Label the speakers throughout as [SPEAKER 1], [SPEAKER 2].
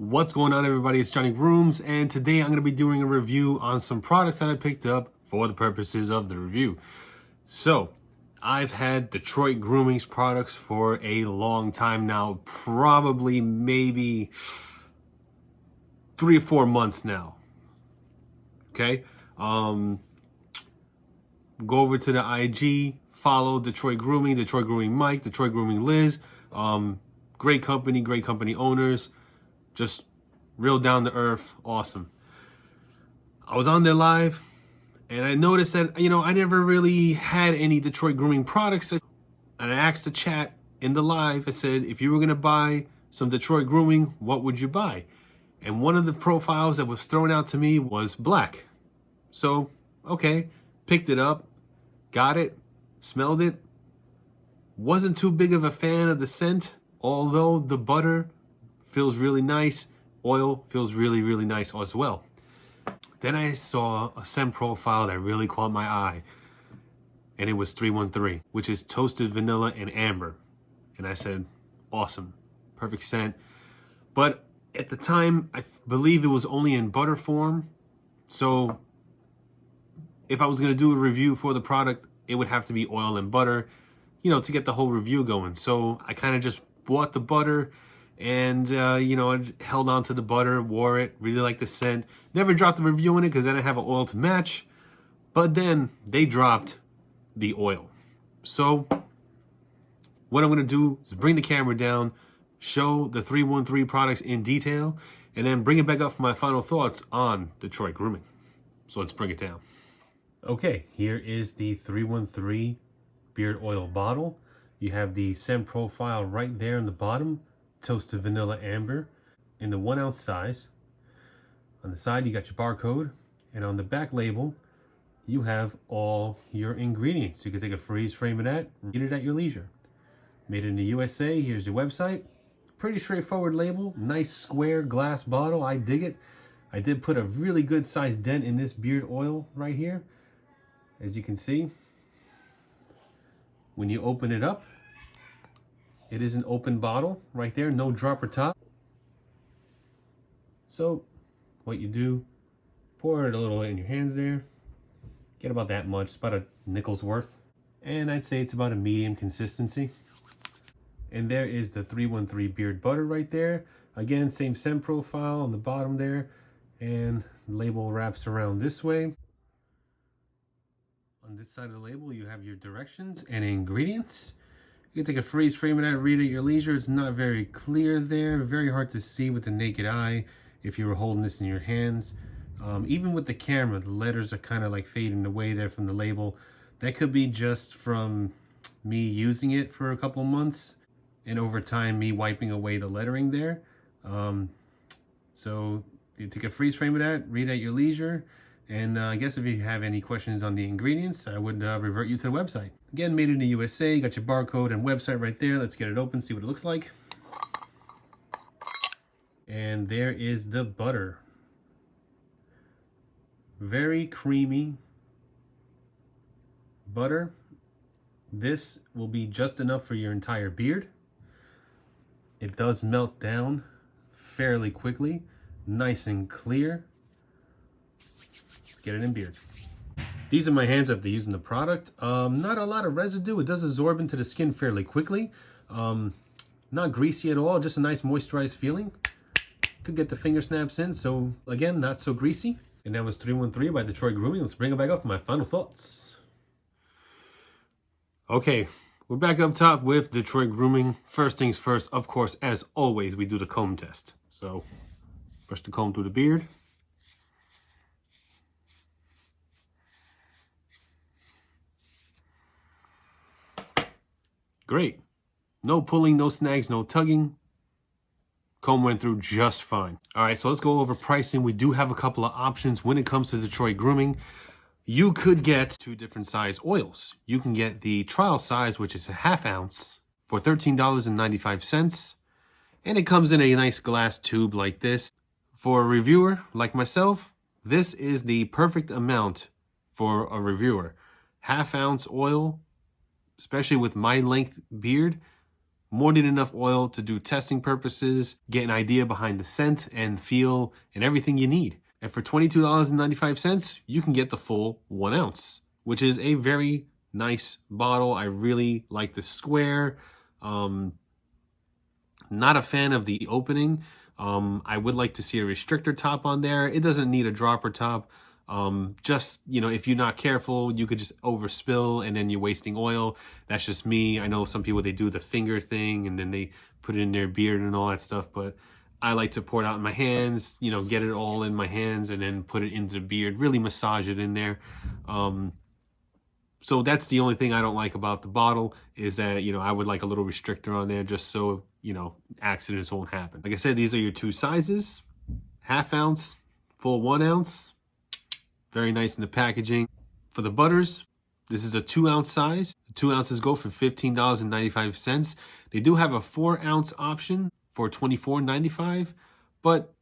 [SPEAKER 1] What's going on, everybody? It's Johnny Grooms, and today I'm going to be doing a review on some products that I picked up for the purposes of the review. So, I've had Detroit Grooming's products for a long time now, probably maybe 3 or 4 months now. Okay? Go over to the IG, follow Detroit Grooming Mike, Detroit Grooming Liz. Great company owners. Just real down to earth, awesome. I was on their live and I noticed that, I never really had any Detroit Grooming products. And I asked the chat in the live, I said, if you were gonna buy some Detroit Grooming, what would you buy? And one of the profiles that was thrown out to me was black. So, okay, picked it up, got it, smelled it. Wasn't too big of a fan of the scent, although the butter feels really nice. Oil feels really, really nice as well. Then I saw a scent profile that really caught my eye. And it was 313, which is toasted vanilla and amber. And I said, awesome, perfect scent. But at the time, I believe it was only in butter form. So if I was gonna do a review for the product, it would have to be oil and butter, to get the whole review going. So I kind of just bought the butter and, I held on to the butter, wore it, really liked the scent. Never dropped the review in it because I didn't have an oil to match. But then they dropped the oil. So what I'm going to do is bring the camera down, show the 313 products in detail, and then bring it back up for my final thoughts on Detroit Grooming. So let's bring it down. Okay, here is the 313 beard oil bottle. You have the scent profile right there in the bottom. Toasted vanilla amber in the 1 ounce size. On the side you got your barcode, and on the back label you have all your ingredients. You can take a freeze frame of that, read it at your leisure. Made in the USA. Here's your website. Pretty straightforward label, nice square glass bottle. I dig it. I did put a really good sized dent in this beard oil right here, as you can see. When you open it up, it is an open bottle right there, no dropper top. So what you do, pour it a little in your hands there. Get about that much, it's about a nickel's worth. And I'd say it's about a medium consistency. And there is the 313 beard butter right there. Again, same scent profile on the bottom there. And the label wraps around this way. On this side of the label, you have your directions and ingredients. You can take a freeze frame of that, read at your leisure. It's not very clear there, very hard to see with the naked eye if you were holding this in your hands. Even with the camera, the letters are kind of like fading away there from the label. That could be just from me using it for a couple months and over time me wiping away the lettering there. So you take a freeze frame of that, read at your leisure. And I guess if you have any questions on the ingredients, I would revert you to the website. Again, made in the USA, you got your barcode and website right there. Let's get it open, see what it looks like. And there is the butter. Very creamy butter. This will be just enough for your entire beard. It does melt down fairly quickly, nice and clear. Get it in beard. These are my hands after using the product. Not a lot of residue. It does absorb into the skin fairly quickly. Not greasy at all, just a nice moisturized feeling. Could get the finger snaps in, so again, not so greasy. And that was 313 by Detroit Grooming. Let's bring it back up for my final thoughts. Okay, we're back up top with Detroit Grooming. First things first, of course, as always, we do the comb test. So brush the comb through the beard. Great. No pulling, no snags, no tugging. Comb went through just fine. All right, so let's go over pricing. We do have a couple of options when it comes to Detroit Grooming. You could get 2 different size oils. You can get the trial size, which is a 1/2 ounce, for $13.95. And it comes in a nice glass tube like this. For a reviewer like myself, this is the perfect amount for a reviewer. 1/2 ounce oil, especially with my length beard, More than enough oil to do testing purposes, get an idea behind the scent and feel and everything you need. And for $22.95, you can get the full 1 ounce, which is a very nice bottle. I really like the square. Not a fan of the opening. I would like to see a restrictor top on there. It doesn't need a dropper top. Just, you know, if you're not careful, you could just overspill and then you're wasting oil. That's just me. I know some people, they do the finger thing and then they put it in their beard and all that stuff, but I like to pour it out in my hands, you know, get it all in my hands and then put it into the beard, really massage it in there. So that's the only thing I don't like about the bottle, is that, you know, I would like a little restrictor on there just so, you know, accidents won't happen. Like I said, these are your 2 sizes, 1/2 ounce, full 1 ounce. Very nice in the packaging. For the butters, this is a 2 ounce size. The 2 ounces go for $15.95. They do have a 4 ounce option for $24.95, but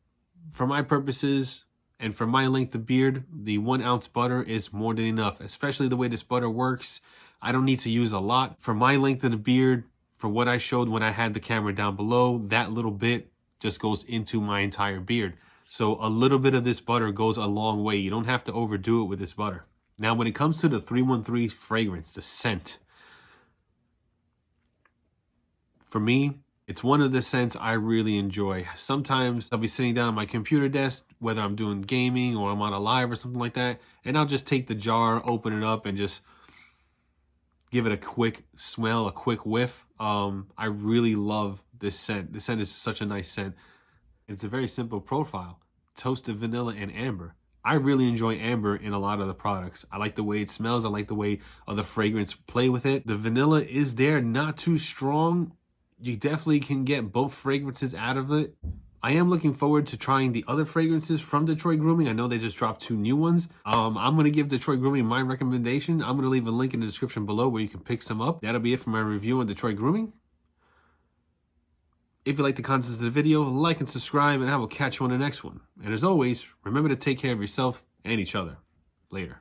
[SPEAKER 1] for my purposes and for my length of beard, the 1 ounce butter is more than enough, especially the way this butter works. I don't need to use a lot. For my length of the beard, for what I showed when I had the camera down below, that little bit just goes into my entire beard. So a little bit of this butter goes a long way. You don't have to overdo it with this butter. Now, when it comes to the 313 fragrance, the scent, for me, it's one of the scents I really enjoy. Sometimes I'll be sitting down at my computer desk, whether I'm doing gaming or I'm on a live or something like that, and I'll just take the jar, open it up, and just give it a quick smell, a quick whiff. I really love this scent. This scent is such a nice scent. It's a very simple profile. Toasted vanilla and amber. I really enjoy amber in a lot of the products. I like the way it smells. I like the way the fragrance play with it. The vanilla is there, not too strong. You definitely can get both fragrances out of it. I am looking forward to trying the other fragrances from Detroit Grooming. I know they just dropped 2 new ones. I'm going to give Detroit Grooming my recommendation. I'm going to leave a link in the description below where you can pick some up. That'll be it for my review on Detroit Grooming. If you like the content of the video, like and subscribe, and I will catch you on the next one. And as always, remember to take care of yourself and each other. Later.